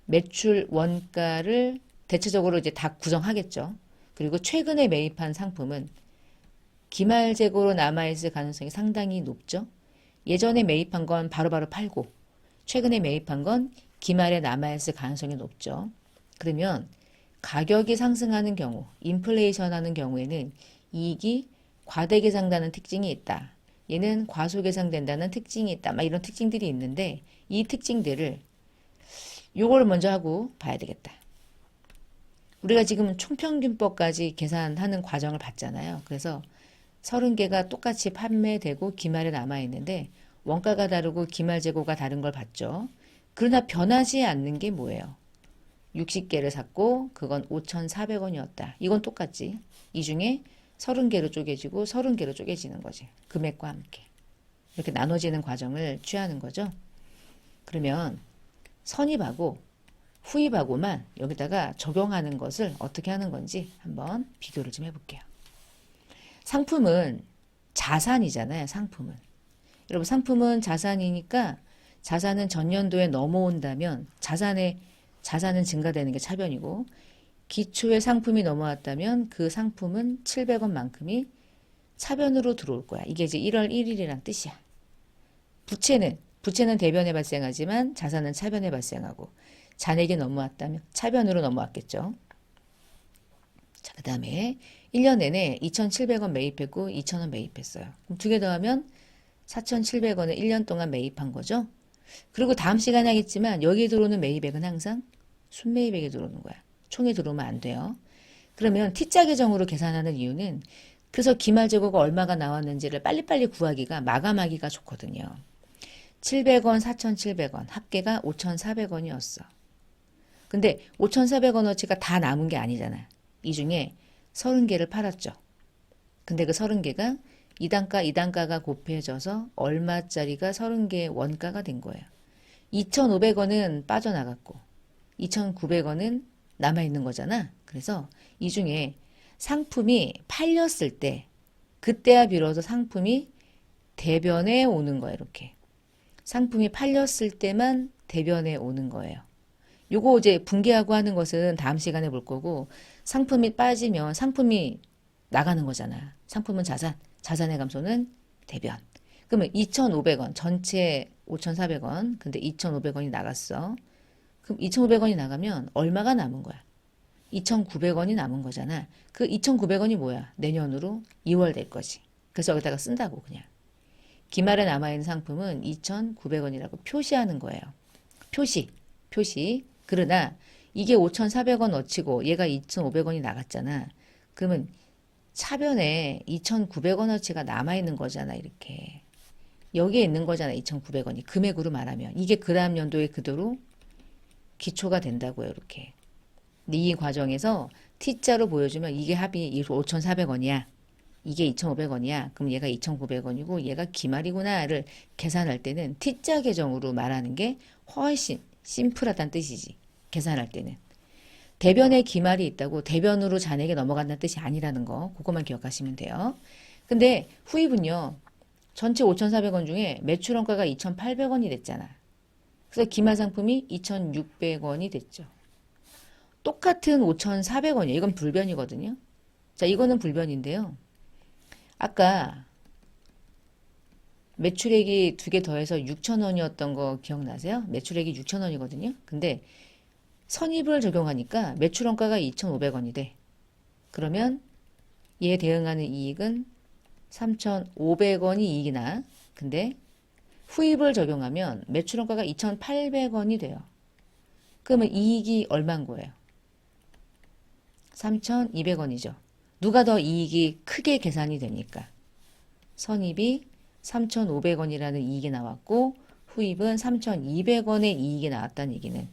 매출 원가를 대체적으로 이제 다 구성하겠죠. 그리고 최근에 매입한 상품은 기말 재고로 남아있을 가능성이 상당히 높죠. 예전에 매입한 건 바로바로 팔고 최근에 매입한 건 기말에 남아있을 가능성이 높죠. 그러면 가격이 상승하는 경우, 인플레이션 하는 경우에는 이익이 과대계상되는 특징이 있다. 얘는 과소계상된다는 특징이 있다. 막 이런 특징들이 있는데 이 특징들을 요걸 먼저 하고 봐야 되겠다. 우리가 지금 총평균법까지 계산하는 과정을 봤잖아요. 그래서 30개가 똑같이 판매되고 기말에 남아있는데 원가가 다르고 기말 재고가 다른 걸 봤죠. 그러나 변하지 않는 게 뭐예요? 60개를 샀고 그건 5,400원이었다. 이건 똑같지. 이 중에 30개로 쪼개지고 30개로 쪼개지는 거지. 금액과 함께. 이렇게 나눠지는 과정을 취하는 거죠. 그러면 선입하고 후입하고만 여기다가 적용하는 것을 어떻게 하는 건지 한번 비교를 좀 해볼게요. 상품은 자산이잖아요. 상품은. 여러분 상품은 자산이니까 자산은 전년도에 넘어온다면 자산은 증가되는 게 차변이고 기초의 상품이 넘어왔다면 그 상품은 700원만큼이 차변으로 들어올 거야. 이게 이제 1월 1일이란 뜻이야. 부채는 대변에 발생하지만 자산은 차변에 발생하고 잔액이 넘어왔다면 차변으로 넘어왔겠죠. 자, 그 다음에 1년 내내 2,700원 매입했고 2,000원 매입했어요. 그럼 두 개 더하면 4,700원을 1년 동안 매입한 거죠. 그리고 다음 시간에 하겠지만 여기에 들어오는 매입액은 항상 순매입액이 들어오는 거야. 총에 들어오면 안 돼요. 그러면 T자 계정으로 계산하는 이유는 그래서 기말재고가 얼마가 나왔는지를 빨리빨리 구하기가 마감하기가 좋거든요. 700원, 4,700원 합계가 5,400원이었어. 근데 5,400원어치가 다 남은 게 아니잖아. 이 중에 30개를 팔았죠. 근데 그 30개가 2단가가 곱해져서 얼마짜리가 30개의 원가가 된 거예요. 2,500원은 빠져나갔고 2,900원은 남아있는 거잖아. 그래서 이 중에 상품이 팔렸을 때 그때야 비로소 상품이 대변에 오는 거예요. 이렇게. 상품이 팔렸을 때만 대변에 오는 거예요. 요거 이제 분개하고 하는 것은 다음 시간에 볼 거고 상품이 빠지면 상품이 나가는 거잖아. 상품은 자산, 자산의 감소는 대변. 그러면 2,500원, 전체 5,400원, 근데 2,500원이 나갔어. 그럼 2,500원이 나가면 얼마가 남은 거야? 2,900원이 남은 거잖아. 그 2,900원이 뭐야? 내년으로 2월 될 거지. 그래서 여기다가 쓴다고 그냥. 기말에 남아있는 상품은 2,900원이라고 표시하는 거예요. 표시. 그러나 이게 5,400원 어치고 얘가 2,500원이 나갔잖아. 그러면 차변에 2,900원어치가 남아있는 거잖아. 이렇게. 여기에 있는 거잖아. 2,900원이. 금액으로 말하면. 이게 그 다음 연도에 그대로 기초가 된다고요. 이렇게. 근데 이 과정에서 T자로 보여주면 이게 합이 5,400원이야. 이게 2,500원이야. 그럼 얘가 2,900원이고 얘가 기말이구나를 계산할 때는 T자 계정으로 말하는 게 훨씬 심플하다는 뜻이지. 계산할 때는. 대변에 기말이 있다고 대변으로 잔액이 넘어간다는 뜻이 아니라는 거. 그것만 기억하시면 돼요. 근데 후입은요. 전체 5,400원 중에 매출원가가 2,800원이 됐잖아. 그래서 기말 상품이 2,600원이 됐죠. 똑같은 5,400원이에요. 이건 불변이거든요. 자, 이거는 불변인데요. 아까 매출액이 두 개 더해서 6,000원이었던 거 기억나세요? 매출액이 6,000원이거든요. 근데 선입을 적용하니까 매출원가가 2,500원이 돼. 그러면 얘에 대응하는 이익은 3,500원이 이익이 나. 근데 후입을 적용하면 매출원가가 2,800원이 돼요. 그러면 이익이 얼마인 거예요? 3,200원이죠. 누가 더 이익이 크게 계산이 됩니까? 선입이 3,500원이라는 이익이 나왔고 후입은 3,200원의 이익이 나왔다는 얘기는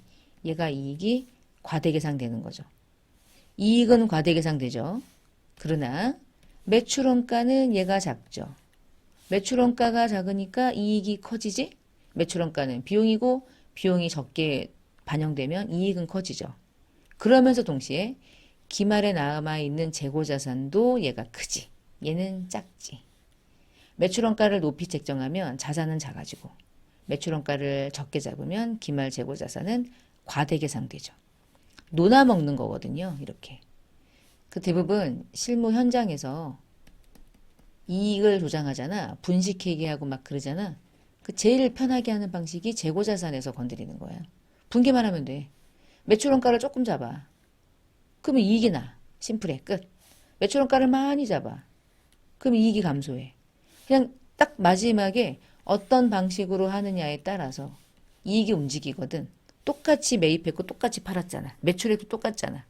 얘가 이익이 과대계상되는 거죠. 이익은 과대계상되죠. 그러나 매출원가는 얘가 작죠. 매출원가가 작으니까 이익이 커지지? 매출원가는 비용이고 비용이 적게 반영되면 이익은 커지죠. 그러면서 동시에 기말에 남아있는 재고자산도 얘가 크지. 얘는 작지. 매출원가를 높이 책정하면 자산은 작아지고 매출원가를 적게 잡으면 기말 재고자산은 과대계상되죠. 논아먹는 거거든요. 이렇게. 그 대부분 실무 현장에서 이익을 조장하잖아. 분식회계하고 막 그러잖아. 그 제일 편하게 하는 방식이 재고자산에서 건드리는 거야. 분개만 하면 돼. 매출원가를 조금 잡아. 그러면 이익이 나. 심플해. 끝. 매출원가를 많이 잡아. 그럼 이익이 감소해. 그냥 딱 마지막에 어떤 방식으로 하느냐에 따라서 이익이 움직이거든. 똑같이 매입했고 똑같이 팔았잖아. 매출액도 똑같잖아.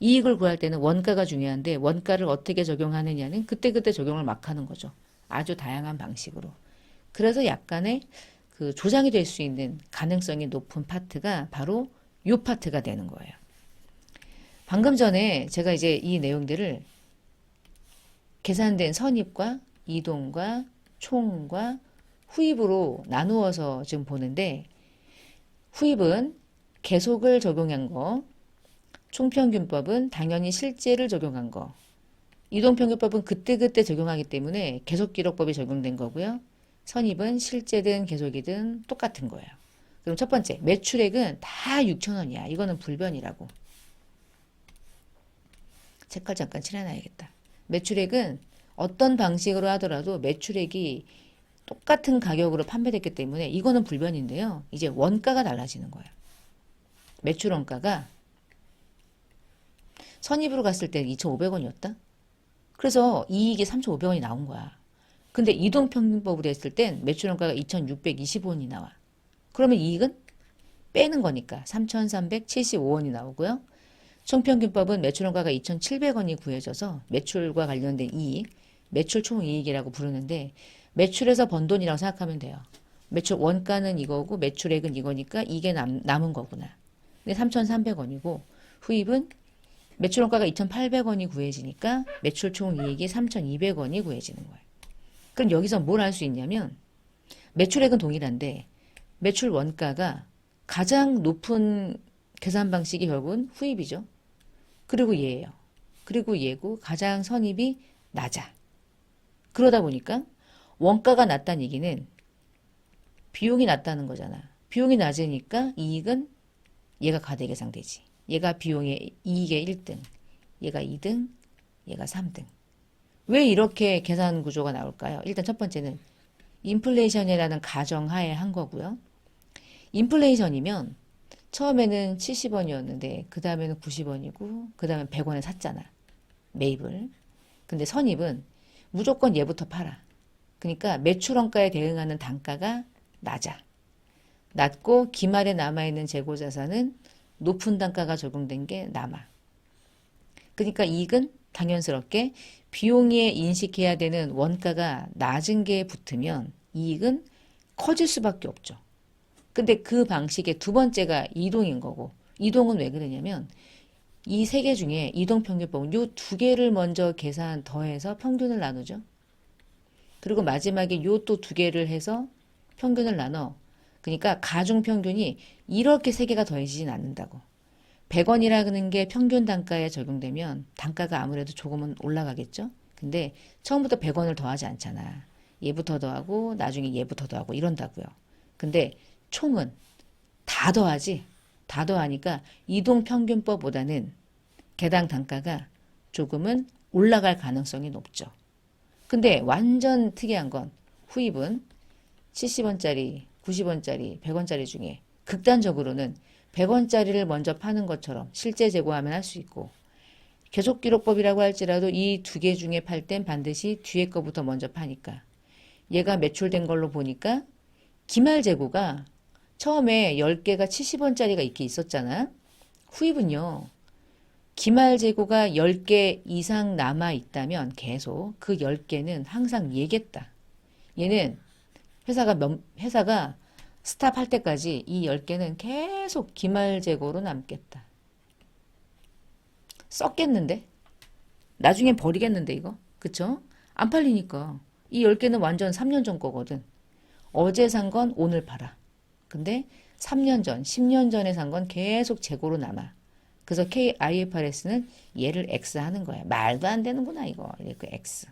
이익을 구할 때는 원가가 중요한데 원가를 어떻게 적용하느냐는 그때그때 적용을 막 하는 거죠. 아주 다양한 방식으로. 그래서 약간의 그 조장이 될 수 있는 가능성이 높은 파트가 바로 이 파트가 되는 거예요. 방금 전에 제가 이제 이 내용들을 계산된 선입과 이동과 총과 후입으로 나누어서 지금 보는데 후입은 계속을 적용한 거, 총평균법은 당연히 실제를 적용한 거, 이동평균법은 그때그때 적용하기 때문에 계속기록법이 적용된 거고요. 선입은 실제든 계속이든 똑같은 거예요. 그럼 첫 번째, 매출액은 다 6,000원이야. 이거는 불변이라고. 색깔 잠깐 칠해놔야겠다. 매출액은 어떤 방식으로 하더라도 매출액이 똑같은 가격으로 판매됐기 때문에 이거는 불변인데요. 이제 원가가 달라지는 거예요. 매출 원가가 선입으로 갔을 때 2,500원이었다. 그래서 이익이 3,500원이 나온 거야. 근데 이동평균법으로 했을 땐 매출 원가가 2,625원이 나와. 그러면 이익은 빼는 거니까 3,375원이 나오고요. 총평균법은 매출 원가가 2,700원이 구해져서 매출과 관련된 이익, 매출 총이익이라고 부르는데 매출에서 번 돈이라고 생각하면 돼요. 매출 원가는 이거고 매출액은 이거니까 이게 남은 거구나. 근데 3,300원이고 후입은 매출 원가가 2,800원이 구해지니까 매출 총이익이 3,200원이 구해지는 거예요. 그럼 여기서 뭘 알 수 있냐면 매출액은 동일한데 매출 원가가 가장 높은 계산 방식이 결국은 후입이죠. 그리고 얘예요. 그리고 얘고 가장 선입이 낮아. 그러다 보니까 원가가 낮다는 얘기는 비용이 낮다는 거잖아. 비용이 낮으니까 이익은 얘가 과대계상되지. 얘가 비용의 이익의 1등, 얘가 2등, 얘가 3등. 왜 이렇게 계산 구조가 나올까요? 일단 첫 번째는 인플레이션이라는 가정하에 한 거고요. 인플레이션이면 처음에는 70원이었는데 그 다음에는 90원이고 그 다음에 100원에 샀잖아. 매입을. 근데 선입은 무조건 얘부터 팔아. 그러니까 매출원가에 대응하는 단가가 낮아. 낮고 기말에 남아있는 재고자산은 높은 단가가 적용된 게 남아. 그러니까 이익은 당연스럽게 비용에 인식해야 되는 원가가 낮은 게 붙으면 이익은 커질 수밖에 없죠. 근데 그 방식의 두 번째가 이동인 거고 이동은 왜 그러냐면 이 세 개 중에 이동평균법은 요 두 개를 먼저 계산 더해서 평균을 나누죠. 그리고 마지막에 요 또 두 개를 해서 평균을 나눠. 그러니까 가중평균이 이렇게 세 개가 더해지진 않는다고. 100원이라는 게 평균 단가에 적용되면 단가가 아무래도 조금은 올라가겠죠. 근데 처음부터 100원을 더하지 않잖아. 얘부터 더하고 나중에 얘부터 더하고 이런다고요. 근데 총은 다 더하지. 다 더하니까 이동평균법보다는 개당 단가가 조금은 올라갈 가능성이 높죠. 근데 완전 특이한 건 후입은 70원짜리, 90원짜리, 100원짜리 중에 극단적으로는 100원짜리를 먼저 파는 것처럼 실제 재고하면 할 수 있고 계속기록법이라고 할지라도 이 두 개 중에 팔 땐 반드시 뒤에 거부터 먼저 파니까 얘가 매출된 걸로 보니까 기말 재고가 처음에 10개가 70원짜리가 이렇게 있었잖아. 후입은요. 기말 재고가 10개 이상 남아 있다면 계속 그 10개는 항상 얘겠다. 얘는 회사가 스탑할 때까지 이 10개는 계속 기말 재고로 남겠다. 썩겠는데? 나중에 버리겠는데 이거? 그쵸? 안 팔리니까. 이 10개는 완전 3년 전 거거든. 어제 산 건 오늘 팔아. 근데 3년 전, 10년 전에 산 건 계속 재고로 남아. 그래서 IFRS는 얘를 X 하는 거야. 말도 안 되는구나 이거. 이렇게 X.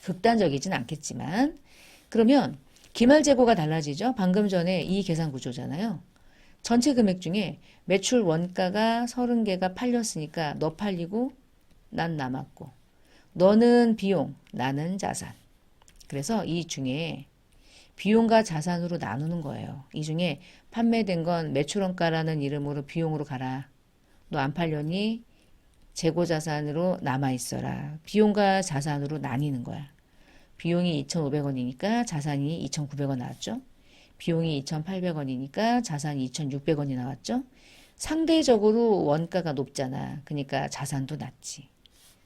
극단적이진 않겠지만 그러면 기말 재고가 달라지죠. 방금 전에 이 계산 구조잖아요. 전체 금액 중에 매출 원가가 30개가 팔렸으니까 너 팔리고 난 남았고 너는 비용, 나는 자산. 그래서 이 중에 비용과 자산으로 나누는 거예요. 이 중에 판매된 건 매출원가라는 이름으로 비용으로 가라. 너 안 팔렸니? 재고자산으로 남아있어라. 비용과 자산으로 나뉘는 거야. 비용이 2,500원이니까 자산이 2,900원 나왔죠. 비용이 2,800원이니까 자산이 2,600원이 나왔죠. 상대적으로 원가가 높잖아. 그러니까 자산도 낮지.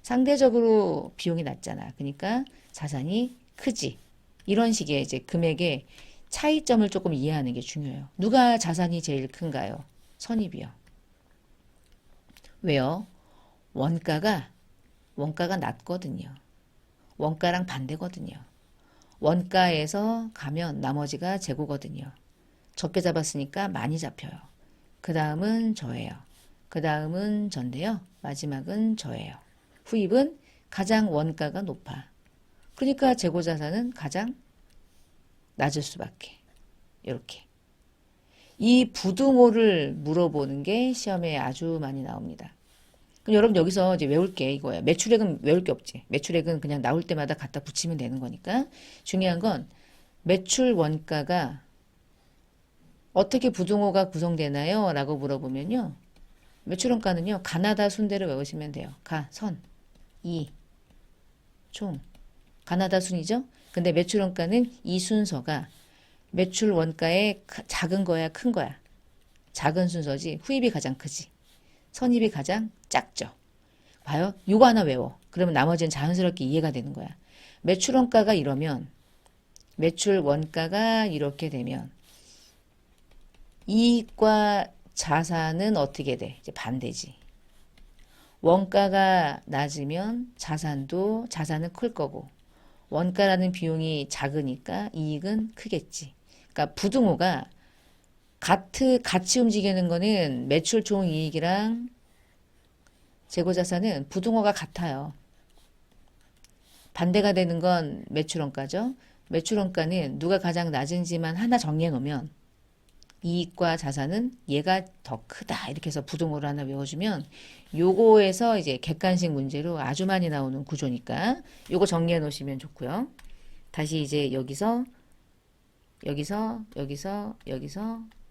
상대적으로 비용이 낮잖아. 그러니까 자산이 크지. 이런 식의 이제 금액의 차이점을 조금 이해하는 게 중요해요. 누가 자산이 제일 큰가요? 선입이요. 왜요? 원가가 낮거든요. 원가랑 반대거든요. 원가에서 가면 나머지가 재고거든요. 적게 잡았으니까 많이 잡혀요. 그 다음은 저예요. 그 다음은 전데요. 마지막은 저예요. 후입은 가장 원가가 높아. 그러니까 재고자산은 가장 낮을 수밖에. 이렇게. 이 부등호를 물어보는 게 시험에 아주 많이 나옵니다. 그럼 여러분 여기서 이제 외울 게 이거예요. 매출액은 외울 게 없지. 매출액은 그냥 나올 때마다 갖다 붙이면 되는 거니까. 중요한 건 매출 원가가 어떻게 부등호가 구성되나요? 라고 물어보면요. 매출 원가는요. 가나다 순대로 외우시면 돼요. 가, 선, 이, 총. 가나다 순이죠? 근데 매출 원가는 이 순서가 매출 원가의 작은 거야, 큰 거야? 작은 순서지. 후입이 가장 크지. 선입이 가장 작죠. 봐요. 요거 하나 외워. 그러면 나머지는 자연스럽게 이해가 되는 거야. 매출 원가가 이러면 매출 원가가 이렇게 되면 이익과 자산은 어떻게 돼? 이제 반대지. 원가가 낮으면 자산은 클 거고 원가라는 비용이 작으니까 이익은 크겠지. 그러니까 부등호가 같이 움직이는 거는 매출 총 이익이랑 재고자산은 부등호가 같아요. 반대가 되는 건 매출원가죠. 매출원가는 누가 가장 낮은지만 하나 정리해 놓으면 이익과 자산은 얘가 더 크다. 이렇게 해서 부등호를 하나 외워주면 요거에서 이제 객관식 문제로 아주 많이 나오는 구조니까 요거 정리해 놓으시면 좋고요. 다시 이제 여기서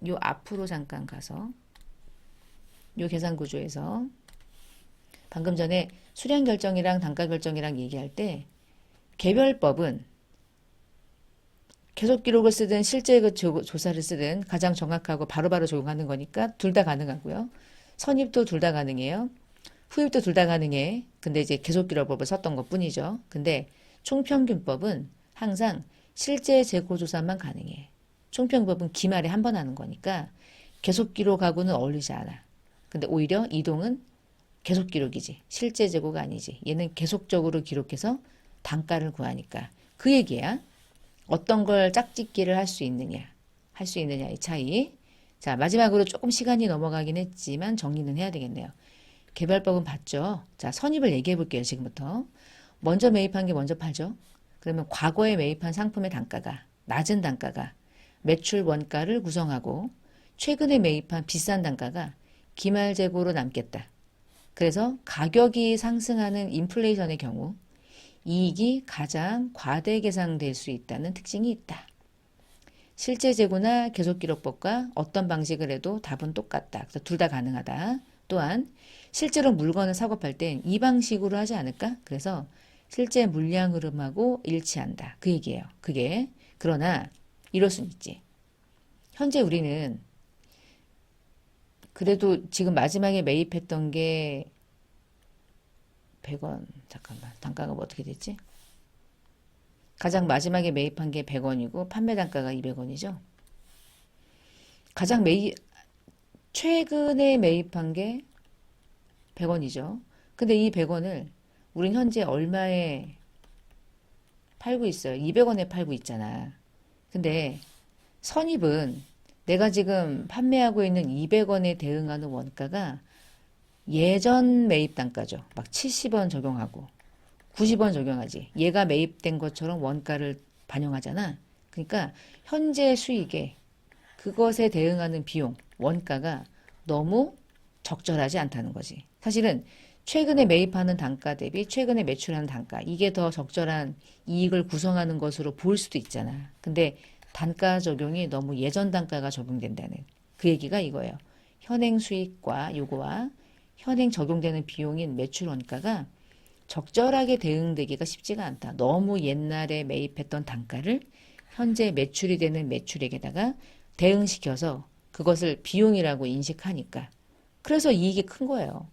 요 앞으로 잠깐 가서 요 계산 구조에서 방금 전에 수량 결정이랑 단가 결정이랑 얘기할 때 개별법은 계속 기록을 쓰든 실제 그 조사를 쓰든 가장 정확하고 바로바로 적용하는 거니까 둘 다 가능하고요. 선입도 둘 다 가능해요. 후입도 둘 다 가능해. 근데 이제 계속 기록법을 썼던 것 뿐이죠. 근데 총평균법은 항상 실제 재고조사만 가능해. 총평균법은 기말에 한 번 하는 거니까 계속 기록하고는 어울리지 않아. 근데 오히려 이동은 계속 기록이지. 실제 재고가 아니지. 얘는 계속적으로 기록해서 단가를 구하니까. 그 얘기야. 어떤 걸 짝짓기를 할 수 있느냐의 차이. 자, 마지막으로 조금 시간이 넘어가긴 했지만 정리는 해야 되겠네요. 개별법은 봤죠? 자, 선입을 얘기해 볼게요, 지금부터. 먼저 매입한 게 먼저 팔죠? 그러면 과거에 매입한 상품의 단가가, 낮은 단가가 매출 원가를 구성하고 최근에 매입한 비싼 단가가 기말 재고로 남겠다. 그래서 가격이 상승하는 인플레이션의 경우 이익이 가장 과대 계상될 수 있다는 특징이 있다. 실제 재고나 계속기록법과 어떤 방식을 해도 답은 똑같다. 그래서 둘 다 가능하다. 또한 실제로 물건을 사고 팔 땐 이 방식으로 하지 않을까? 그래서 실제 물량 흐름하고 일치한다. 그 얘기예요. 그게. 그러나 이럴 수는 있지. 현재 우리는 그래도 지금 마지막에 매입했던 게 100원. 잠깐만. 단가가 뭐 어떻게 됐지? 가장 마지막에 매입한 게 100원이고 판매 단가가 200원이죠. 최근에 매입한 게 100원이죠. 근데 이 100원을 우린 현재 얼마에 팔고 있어요? 200원에 팔고 있잖아. 근데 선입은 내가 지금 판매하고 있는 200원에 대응하는 원가가 예전 매입 단가죠. 막 70원 적용하고 90원 적용하지. 얘가 매입된 것처럼 원가를 반영하잖아. 그러니까 현재 수익에 그것에 대응하는 비용, 원가가 너무 적절하지 않다는 거지. 사실은 최근에 매입하는 단가 대비 최근에 매출하는 단가, 이게 더 적절한 이익을 구성하는 것으로 보일 수도 있잖아. 근데 단가 적용이 너무 예전 단가가 적용된다는 그 얘기가 이거예요. 현행 수익과 요거와 현행 적용되는 비용인 매출 원가가 적절하게 대응되기가 쉽지가 않다. 너무 옛날에 매입했던 단가를 현재 매출이 되는 매출액에다가 대응시켜서 그것을 비용이라고 인식하니까. 그래서 이익이 큰 거예요.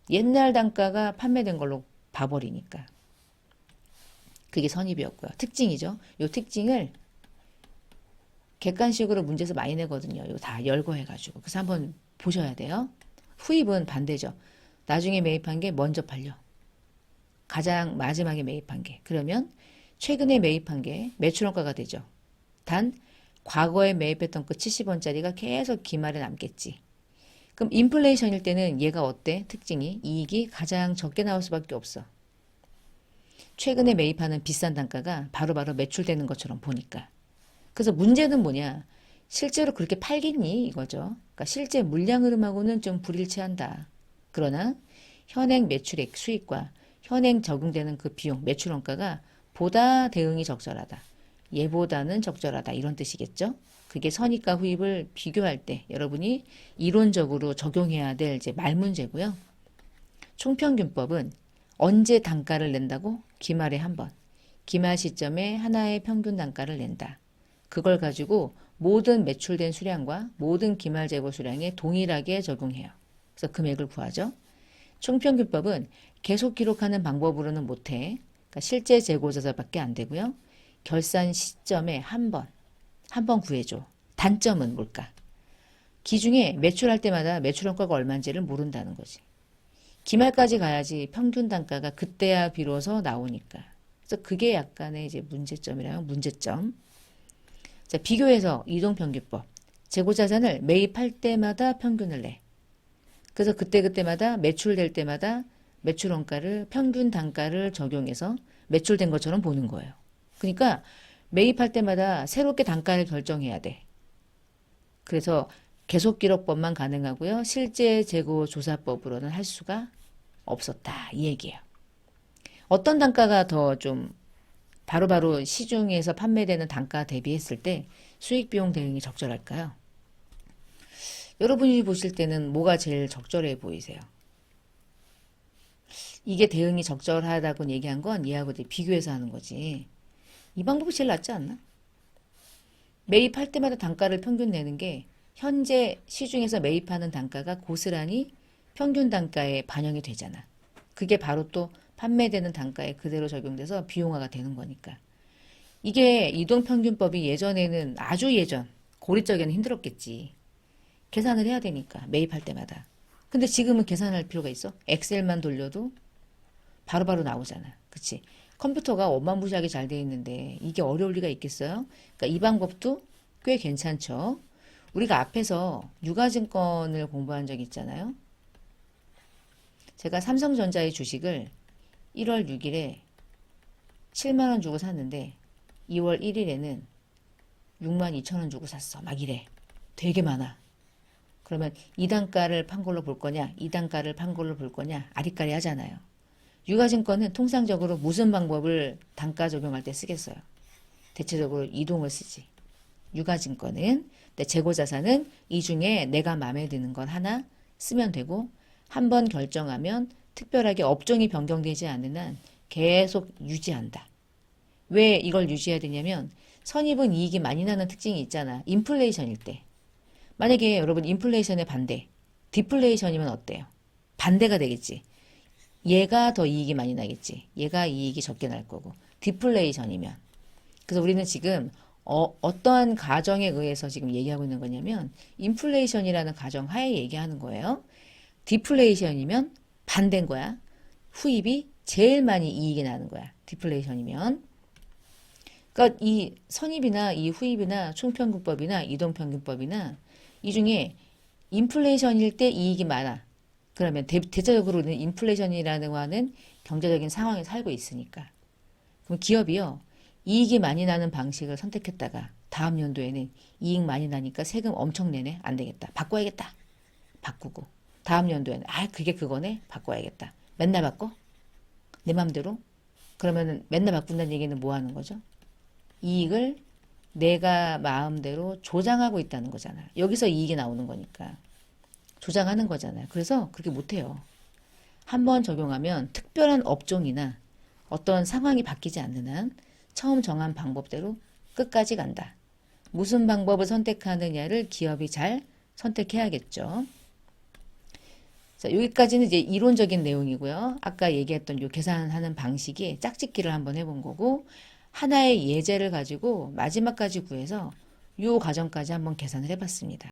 옛날 단가가 판매된 걸로 봐버리니까. 그게 선입이었고요. 특징이죠. 이 특징을 객관식으로 문제에서 많이 내거든요. 이거 다 열거해가지고. 그래서 한번 보셔야 돼요. 후입은 반대죠. 나중에 매입한 게 먼저 팔려. 가장 마지막에 매입한 게. 그러면 최근에 매입한 게 매출원가가 되죠. 단 과거에 매입했던 그 70원짜리가 계속 기말에 남겠지. 그럼 인플레이션일 때는 얘가 어때? 특징이 이익이 가장 적게 나올 수밖에 없어. 최근에 매입하는 비싼 단가가 바로바로 매출되는 것처럼 보니까. 그래서 문제는 뭐냐? 실제로 그렇게 팔겠니? 이거죠. 그러니까 실제 물량 흐름하고는 좀 불일치한다. 그러나 현행 매출액 수익과 현행 적용되는 그 비용, 매출 원가가 보다 대응이 적절하다. 얘보다는 적절하다. 이런 뜻이겠죠. 그게 선입과 후입을 비교할 때 여러분이 이론적으로 적용해야 될 이제 말 문제고요. 총평균법은 언제 단가를 낸다고? 기말에 한 번. 기말 시점에 하나의 평균 단가를 낸다. 그걸 가지고 모든 매출된 수량과 모든 기말 재고 수량에 동일하게 적용해요. 그래서 금액을 구하죠. 총평균법은 계속 기록하는 방법으로는 못해. 그러니까 실제 재고조사밖에 안 되고요. 결산 시점에 한 번 구해줘. 단점은 뭘까? 기중에 매출할 때마다 매출원가가 얼마인지를 모른다는 거지. 기말까지 가야지 평균 단가가 그때야 비로소 나오니까. 그래서 그게 약간의 이제 문제점이라면 문제점. 자, 비교해서 이동평균법. 재고자산을 매입할 때마다 평균을 내. 그래서 그때그때마다 매출될 때마다 매출원가를 평균 단가를 적용해서 매출된 것처럼 보는 거예요. 그러니까 매입할 때마다 새롭게 단가를 결정해야 돼. 그래서 계속기록법만 가능하고요. 실제 재고조사법으로는 할 수가 없었다. 이 얘기예요. 어떤 단가가 더 좀 바로바로 시중에서 판매되는 단가 대비했을 때 수익비용 대응이 적절할까요? 여러분이 보실 때는 뭐가 제일 적절해 보이세요? 이게 대응이 적절하다고 얘기한 건 얘하고 비교해서 하는 거지. 이 방법이 제일 낫지 않나? 매입할 때마다 단가를 평균 내는 게 현재 시중에서 매입하는 단가가 고스란히 평균 단가에 반영이 되잖아. 그게 바로 또 판매되는 단가에 그대로 적용돼서 비용화가 되는 거니까. 이게 이동평균법이 예전에는 아주 예전, 고리적에는 힘들었겠지. 계산을 해야 되니까 매입할 때마다. 근데 지금은 계산할 필요가 있어? 엑셀만 돌려도 바로바로 나오잖아. 그치? 컴퓨터가 어마무시하게 잘 돼 있는데 이게 어려울 리가 있겠어요? 그러니까 이 방법도 꽤 괜찮죠. 우리가 앞에서 유가증권을 공부한 적 있잖아요. 제가 삼성전자의 주식을 1월 6일에 7만 원 주고 샀는데 2월 1일에는 6만 2천 원 주고 샀어. 막 이래. 되게 많아. 그러면 이 단가를 판 걸로 볼 거냐, 이 단가를 판 걸로 볼 거냐, 아리까리 하잖아요. 유가증권은 통상적으로 무슨 방법을 단가 적용할 때 쓰겠어요? 대체적으로 이동을 쓰지. 유가증권은, 재고자산은 이 중에 내가 마음에 드는 건 하나 쓰면 되고, 한 번 결정하면 특별하게 업종이 변경되지 않는 한 계속 유지한다. 왜 이걸 유지해야 되냐면 선입은 이익이 많이 나는 특징이 있잖아. 인플레이션일 때. 만약에 여러분 인플레이션의 반대, 디플레이션이면 어때요? 반대가 되겠지. 얘가 더 이익이 많이 나겠지. 얘가 이익이 적게 날 거고. 디플레이션이면. 그래서 우리는 지금 어떠한 가정에 의해서 지금 얘기하고 있는 거냐면 인플레이션이라는 가정 하에 얘기하는 거예요. 디플레이션이면 반대인 거야. 후입이 제일 많이 이익이 나는 거야. 디플레이션이면. 그러니까 이 선입이나 이 후입이나 총평균법이나 이동평균법이나 이 중에 인플레이션일 때 이익이 많아. 그러면 대체적으로는 인플레이션이라는 거는 경제적인 상황에 살고 있으니까. 그럼 기업이요. 이익이 많이 나는 방식을 선택했다가 다음 연도에는 이익 많이 나니까 세금 엄청 내네. 안 되겠다. 바꿔야겠다. 바꾸고. 다음 연도에는 그게 그거네. 바꿔야겠다. 맨날 바꿔? 내 맘대로? 그러면 맨날 바꾼다는 얘기는 뭐 하는 거죠? 이익을 내가 마음대로 조장하고 있다는 거잖아. 여기서 이익이 나오는 거니까. 조장하는 거잖아요. 그래서 그렇게 못해요. 한번 적용하면 특별한 업종이나 어떤 상황이 바뀌지 않는 한 처음 정한 방법대로 끝까지 간다. 무슨 방법을 선택하느냐를 기업이 잘 선택해야겠죠. 자, 여기까지는 이제 이론적인 내용이고요. 아까 얘기했던 요 계산하는 방식이 짝짓기를 한번 해본 거고, 하나의 예제를 가지고 마지막까지 구해서 요 과정까지 한번 계산을 해봤습니다.